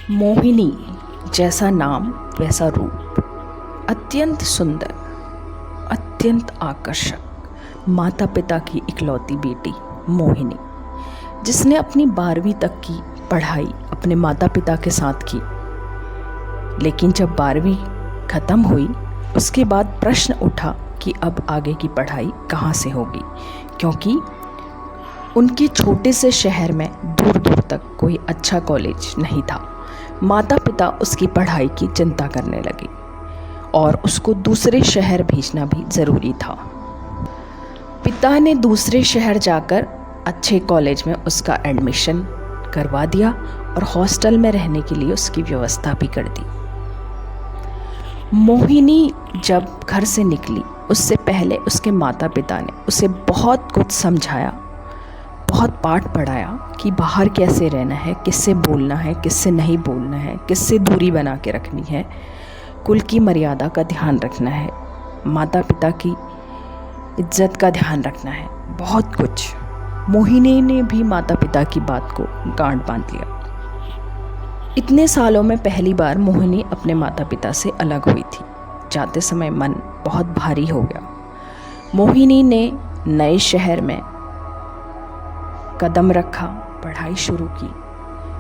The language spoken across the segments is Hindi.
मोहिनी, जैसा नाम वैसा रूप, अत्यंत सुंदर, अत्यंत आकर्षक, माता पिता की इकलौती बेटी मोहिनी, जिसने अपनी 12वीं तक की पढ़ाई अपने माता पिता के साथ की। लेकिन जब 12वीं ख़त्म हुई उसके बाद प्रश्न उठा कि अब आगे की पढ़ाई कहाँ से होगी, क्योंकि उनके छोटे से शहर में दूर दूर तक कोई अच्छा कॉलेज नहीं था। माता पिता उसकी पढ़ाई की चिंता करने लगे और उसको दूसरे शहर भेजना भी ज़रूरी था। पिता ने दूसरे शहर जाकर अच्छे कॉलेज में उसका एडमिशन करवा दिया और हॉस्टल में रहने के लिए उसकी व्यवस्था भी कर दी। मोहिनी जब घर से निकली उससे पहले उसके माता पिता ने उसे बहुत कुछ समझाया, बहुत पाठ पढ़ाया कि बाहर कैसे रहना है, किससे बोलना है, किससे नहीं बोलना है, किससे दूरी बना के रखनी है, कुल की मर्यादा का ध्यान रखना है, माता पिता की इज्जत का ध्यान रखना है, बहुत कुछ। मोहिनी ने भी माता पिता की बात को गांठ बांध लिया। इतने सालों में पहली बार मोहिनी अपने माता पिता से अलग हुई थी। जाते समय मन बहुत भारी हो गया। मोहिनी ने नए शहर में कदम रखा, पढ़ाई शुरू की,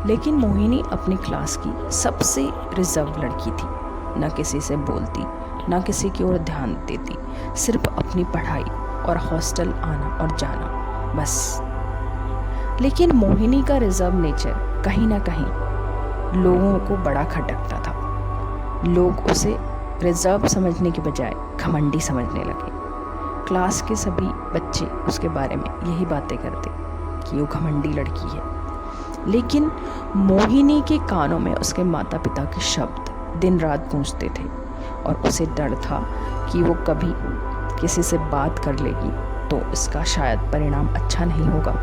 लेकिन मोहिनी अपनी क्लास की सबसे रिजर्व लड़की थी। न किसी से बोलती, न किसी की ओर ध्यान देती, सिर्फ अपनी पढ़ाई और हॉस्टल आना और जाना, बस। लेकिन मोहिनी का रिजर्व नेचर कहीं ना कहीं लोगों को बड़ा खटकता था। लोग उसे रिजर्व समझने के बजाय घमंडी समझने लगे। क्लास के सभी बच्चे उसके बारे में यही बातें करते कि वो घमंडी लड़की है। लेकिन मोहिनी के कानों में उसके माता पिता के शब्द दिन रात गूंजते थे और उसे डर था कि वो कभी किसी से बात कर लेगी तो इसका शायद परिणाम अच्छा नहीं होगा।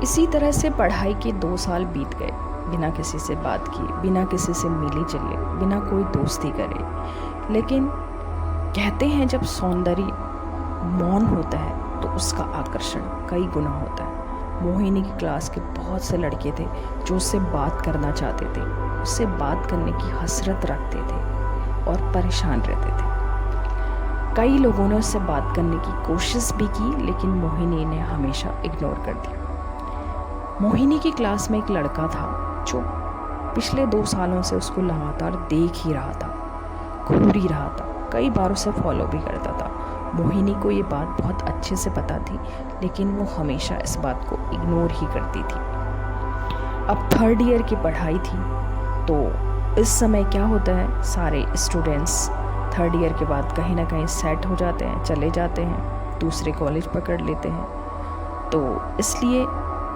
इसी तरह से पढ़ाई के 2 साल बीत गए, बिना किसी से बात किए, बिना किसी से मिले जुले, बिना कोई दोस्ती करे। लेकिन कहते हैं जब सौंदर्य मौन होता है तो उसका आकर्षण कई गुना होता है। मोहिनी की क्लास के बहुत से लड़के थे जो उससे बात करना चाहते थे, उससे बात करने की हसरत रखते थे और परेशान रहते थे। कई लोगों ने उससे बात करने की कोशिश भी की, लेकिन मोहिनी ने हमेशा इग्नोर कर दिया। मोहिनी की क्लास में एक लड़का था जो पिछले 2 सालों से उसको लगातार देख ही रहा था, घूर ही रहा था, कई बार उसे फॉलो भी करता था। मोहिनी को ये बात बहुत अच्छे से पता थी, लेकिन वो हमेशा इस बात को इग्नोर ही करती थी। अब 3rd ईयर की पढ़ाई थी, तो इस समय क्या होता है, सारे स्टूडेंट्स 3rd ईयर के बाद कहीं ना कहीं सेट हो जाते हैं, चले जाते हैं, दूसरे कॉलेज पकड़ लेते हैं। तो इसलिए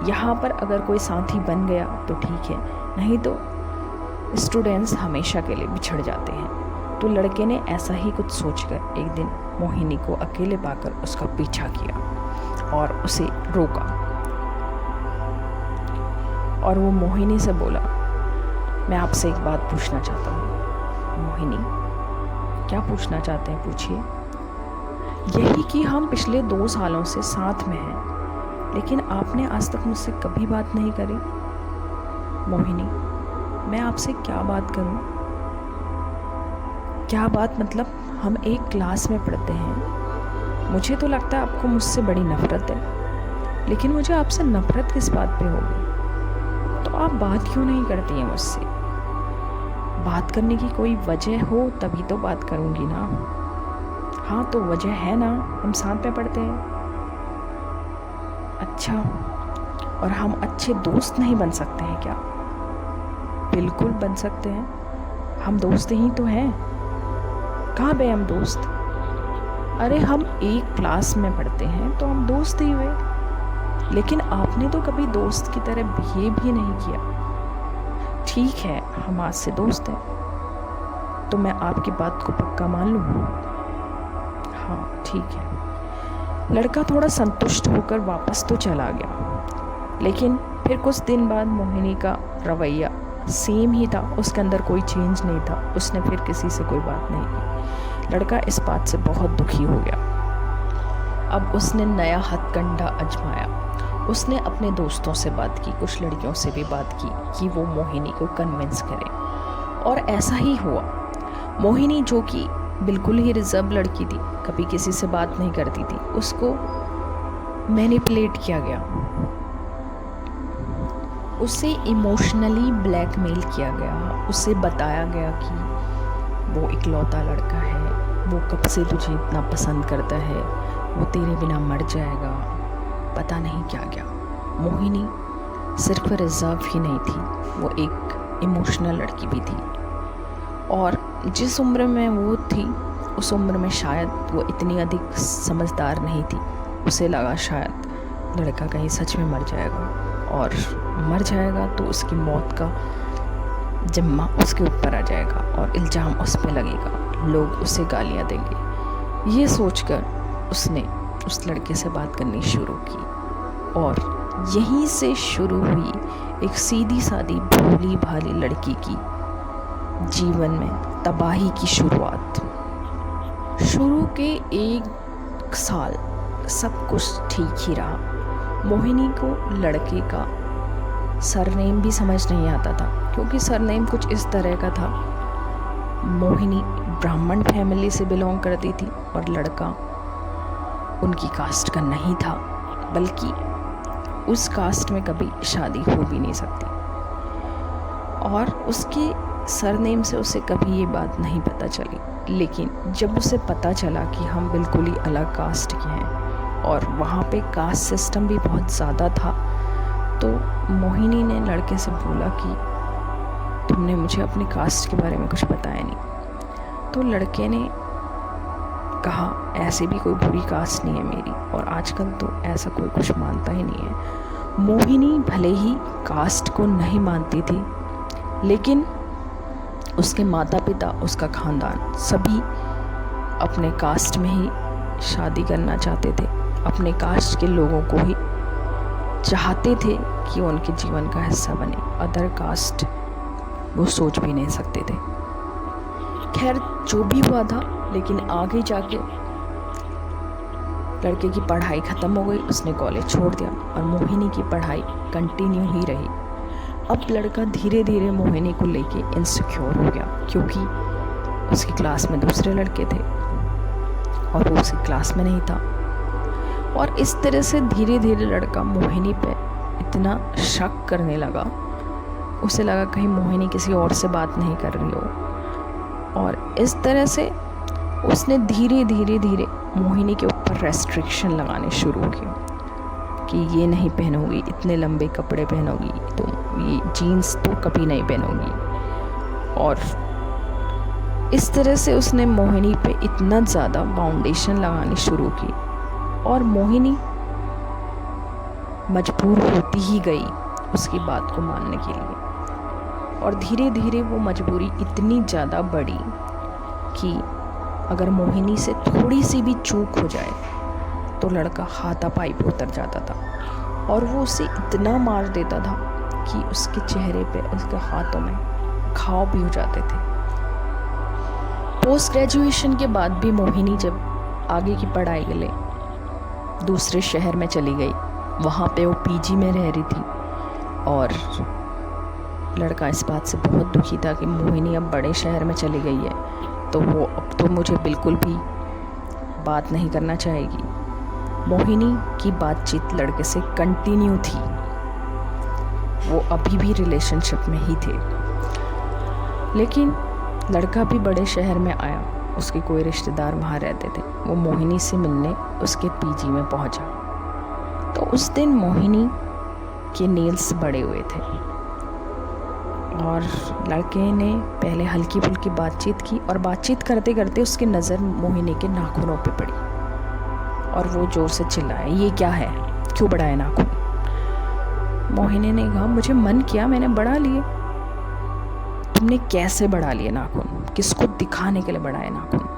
यहाँ पर अगर कोई साथी बन गया तो ठीक है, नहीं तो स्टूडेंट्स हमेशा के लिए बिछड़ जाते हैं। तो लड़के ने ऐसा ही कुछ सोचकर एक दिन मोहिनी को अकेले पाकर उसका पीछा किया और उसे रोका। और वो मोहिनी से बोला, मैं आपसे एक बात पूछना चाहता हूँ। मोहिनी, क्या पूछना चाहते हैं, पूछिए। यही कि हम पिछले 2 सालों से साथ में हैं, लेकिन आपने आज तक मुझसे कभी बात नहीं करी। मोहिनी, मैं आपसे क्या बात करूं? क्या बात मतलब, हम एक क्लास में पढ़ते हैं। मुझे तो लगता है आपको मुझसे बड़ी नफरत है, लेकिन मुझे आपसे नफरत किस बात पे होगी? तो आप बात क्यों नहीं करती हैं मुझसे? बात करने की कोई वजह हो तभी तो बात करूंगी ना। हाँ, तो वजह है ना, हम साथ में पढ़ते हैं। अच्छा, और हम अच्छे दोस्त नहीं बन सकते हैं क्या? बिल्कुल बन सकते हैं, हम दोस्त ही तो हैं। कहाँ पे हम दोस्त? अरे हम एक क्लास में पढ़ते हैं तो हम दोस्त ही हुए। लेकिन आपने तो कभी दोस्त की तरह बिहेव भी नहीं किया। ठीक है, हम आज से दोस्त हैं, तो मैं आपकी बात को पक्का मान लूँ? हाँ ठीक है। लड़का थोड़ा संतुष्ट होकर वापस तो चला गया, लेकिन फिर कुछ दिन बाद मोहिनी का रवैया सेम ही था, उसके अंदर कोई चेंज नहीं था। उसने फिर किसी से कोई बात नहीं की। लड़का इस बात से बहुत दुखी हो गया। अब उसने नया हथकंडा आजमाया। उसने अपने दोस्तों से बात की, कुछ लड़कियों से भी बात की कि वो मोहिनी को कन्विंस करें, और ऐसा ही हुआ। मोहिनी, जो कि बिल्कुल ही रिजर्व लड़की थी, कभी किसी से बात नहीं करती थी, उसको मैनिपुलेट किया गया, उसे इमोशनली ब्लैकमेल किया गया, उसे बताया गया कि वो इकलौता लड़का है, वो कब से तुझे इतना पसंद करता है, वो तेरे बिना मर जाएगा, पता नहीं क्या क्या। मोहिनी सिर्फ रिजर्व ही नहीं थी, वो एक इमोशनल लड़की भी थी, और जिस उम्र में वो थी उस उम्र में शायद वो इतनी अधिक समझदार नहीं थी। उसे लगा शायद लड़का कहीं सच में मर जाएगा, और मर जाएगा तो उसकी मौत का जिम्मा उसके ऊपर आ जाएगा और इल्ज़ाम उस पर लगेगा, लोग उसे गालियाँ देंगे। ये सोचकर उसने उस लड़के से बात करनी शुरू की, और यहीं से शुरू हुई एक सीधी सादी भोली भाली लड़की की जीवन में तबाही की शुरुआत। शुरू के 1 साल सब कुछ ठीक ही रहा। मोहिनी को लड़के का सरनेम भी समझ नहीं आता था, क्योंकि सरनेम कुछ इस तरह का था। मोहिनी ब्राह्मण फैमिली से बिलोंग करती थी और लड़का उनकी कास्ट का नहीं था, बल्कि उस कास्ट में कभी शादी हो भी नहीं सकती, और उसके सरनेम से उसे कभी ये बात नहीं पता चली। लेकिन जब उसे पता चला कि हम बिल्कुल ही अलग कास्ट के हैं और वहाँ पे कास्ट सिस्टम भी बहुत ज़्यादा था, तो मोहिनी ने लड़के से बोला कि तुमने मुझे अपनी कास्ट के बारे में कुछ बताया नहीं। तो लड़के ने कहा, ऐसे भी कोई बुरी कास्ट नहीं है मेरी, और आजकल तो ऐसा कोई कुछ मानता ही नहीं है। मोहिनी भले ही कास्ट को नहीं मानती थी, लेकिन उसके माता पिता, उसका ख़ानदान सभी अपने कास्ट में ही शादी करना चाहते थे, अपने कास्ट के लोगों को ही चाहते थे कि उनके जीवन का हिस्सा बने। अदर कास्ट वो सोच भी नहीं सकते थे। खैर, जो भी हुआ था, लेकिन आगे जाके लड़के की पढ़ाई ख़त्म हो गई, उसने कॉलेज छोड़ दिया और मोहिनी की पढ़ाई कंटिन्यू ही रही। अब लड़का धीरे धीरे मोहिनी को लेके इनसिक्योर हो गया, क्योंकि उसकी क्लास में दूसरे लड़के थे और वो उसकी क्लास में नहीं था। और इस तरह से धीरे धीरे लड़का मोहिनी पे इतना शक करने लगा, उसे लगा कहीं मोहिनी किसी और से बात नहीं कर रही हो, और इस तरह से उसने धीरे धीरे मोहिनी के ऊपर रेस्ट्रिक्शन लगाने शुरू किए कि ये नहीं पहनोगी, इतने लंबे कपड़े पहनोगी, तो ये जीन्स तो कभी नहीं पहनोगी। और इस तरह से उसने मोहिनी पे इतना ज़्यादा फाउंडेशन लगानी शुरू की, और मोहिनी मजबूर होती ही गई उसकी बात को मानने के लिए। और धीरे धीरे वो मजबूरी इतनी ज़्यादा बढ़ी कि अगर मोहिनी से थोड़ी सी भी चूक हो जाए तो लड़का हाथापाई पे उतर जाता था, और वो उसे इतना मार देता था कि उसके चेहरे पे, उसके हाथों में घाव भी हो जाते थे। पोस्ट ग्रेजुएशन के बाद भी मोहिनी जब आगे की पढ़ाई के लिए दूसरे शहर में चली गई, वहाँ पे वो पीजी में रह रही थी, और लड़का इस बात से बहुत दुखी था कि मोहिनी अब बड़े शहर में चली गई है, तो वो अब तो मुझे बिल्कुल भी बात नहीं करना चाहेगी। मोहिनी की बातचीत लड़के से कंटिन्यू थी, वो अभी भी रिलेशनशिप में ही थे। लेकिन लड़का भी बड़े शहर में आया, उसके कोई रिश्तेदार वहाँ रहते थे, वो मोहिनी से मिलने उसके पीजी में पहुँचा। तो उस दिन मोहिनी के नेल्स बड़े हुए थे, और लड़के ने पहले हल्की फुल्की बातचीत की, और बातचीत करते करते उसकी नज़र मोहिनी के नाखूनों पे पड़ी, और वो ज़ोर से चिल्लाया, ये क्या है, क्यों बढ़ाए नाखून? मोहिनी ने कहा, मुझे मन किया, मैंने बढ़ा लिए। तुमने कैसे बढ़ा लिए नाखून? किसको दिखाने के लिए बढ़ाए नाखून?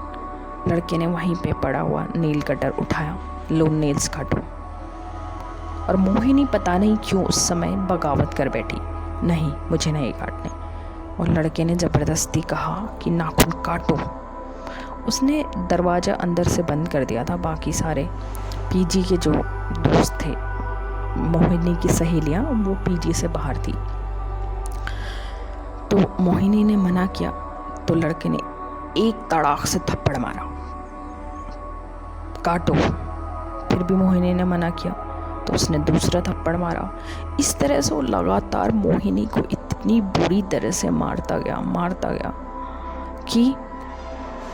लड़के ने वहीं पे पड़ा हुआ नेल कटर उठाया, लो नेल्स काटो। और मोहिनी पता नहीं क्यों उस समय बगावत कर बैठी, नहीं मुझे नहीं काटने। और लड़के ने ज़बरदस्ती कहा कि नाखून काटो। उसने दरवाज़ा अंदर से बंद कर दिया था, बाकी सारे पीजी के जो दोस्त थे मोहिनी की सहेलियाँ वो पीजी से बाहर थी। तो मोहिनी ने मना किया तो लड़के ने एक तड़ाक से थप्पड़ मारा, काटो। फिर भी मोहिनी ने मना किया तो उसने दूसरा थप्पड़ मारा। इस तरह से वो लगातार मोहिनी को इतनी बुरी तरह से मारता गया कि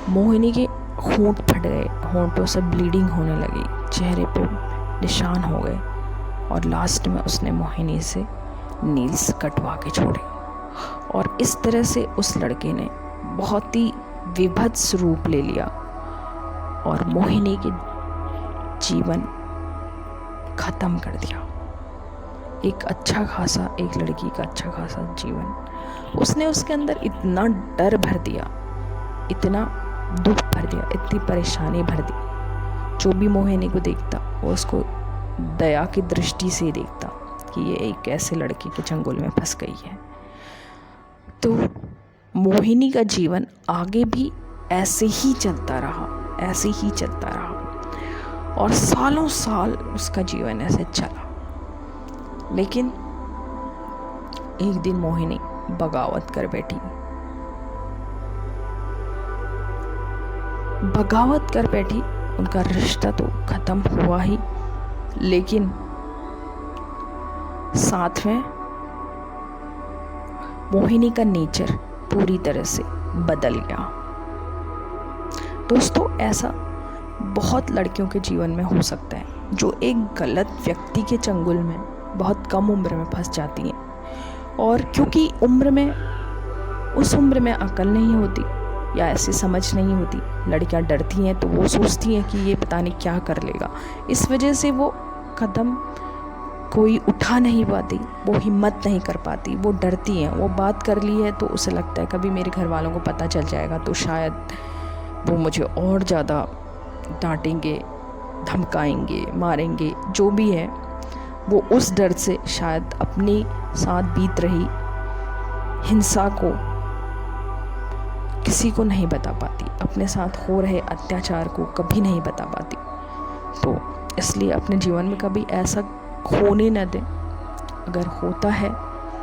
मोहिनी के होंठ फट गए, होंठों से ब्लीडिंग होने लगी, चेहरे पे निशान हो गए और लास्ट में उसने मोहिनी से नील्स कटवा के छोड़े। और इस तरह से उस लड़के ने बहुत ही विभत्स रूप ले लिया और मोहिनी के जीवन खत्म कर दिया। एक लड़की का अच्छा खासा जीवन उसने उसके अंदर इतना डर भर दिया, इतना दुख भर दिया, इतनी परेशानी भर दी। जो भी मोहिनी को देखता वो उसको दया की दृष्टि से देखता कि ये एक ऐसे लड़के के चंगुल में फंस गई है। तो मोहिनी का जीवन आगे भी ऐसे ही चलता रहा और सालों साल उसका जीवन ऐसे चला। लेकिन एक दिन मोहिनी बगावत कर बैठी। उनका रिश्ता तो खत्म हुआ ही, लेकिन साथ में मोहिनी का नेचर पूरी तरह से बदल गया। दोस्तों, ऐसा बहुत लड़कियों के जीवन में हो सकता है जो एक गलत व्यक्ति के चंगुल में बहुत कम उम्र में फंस जाती हैं। और क्योंकि उस उम्र में अकल नहीं होती या ऐसी समझ नहीं होती, लड़कियां डरती हैं तो वो सोचती हैं कि ये पता नहीं क्या कर लेगा। इस वजह से वो कदम कोई उठा नहीं पाती, वो हिम्मत नहीं कर पाती, वो डरती हैं। वो बात कर ली है तो उसे लगता है कभी मेरे घर वालों को पता चल जाएगा तो शायद वो मुझे और ज़्यादा डांटेंगे, धमकाएंगे, मारेंगे। जो भी है वो उस डर से शायद अपने साथ बीत रही हिंसा को किसी को नहीं बता पाती, अपने साथ हो रहे अत्याचार को कभी नहीं बता पाती। तो इसलिए अपने जीवन में कभी ऐसा होने न दें। अगर होता है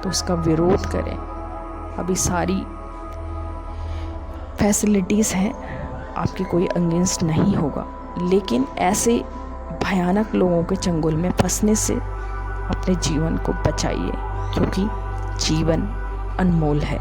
तो उसका विरोध करें। अभी सारी फैसिलिटीज़ हैं, आपके कोई अगेंस्ट नहीं होगा, लेकिन ऐसे भयानक लोगों के चंगुल में फंसने से अपने जीवन को बचाइए, क्योंकि जीवन अनमोल है।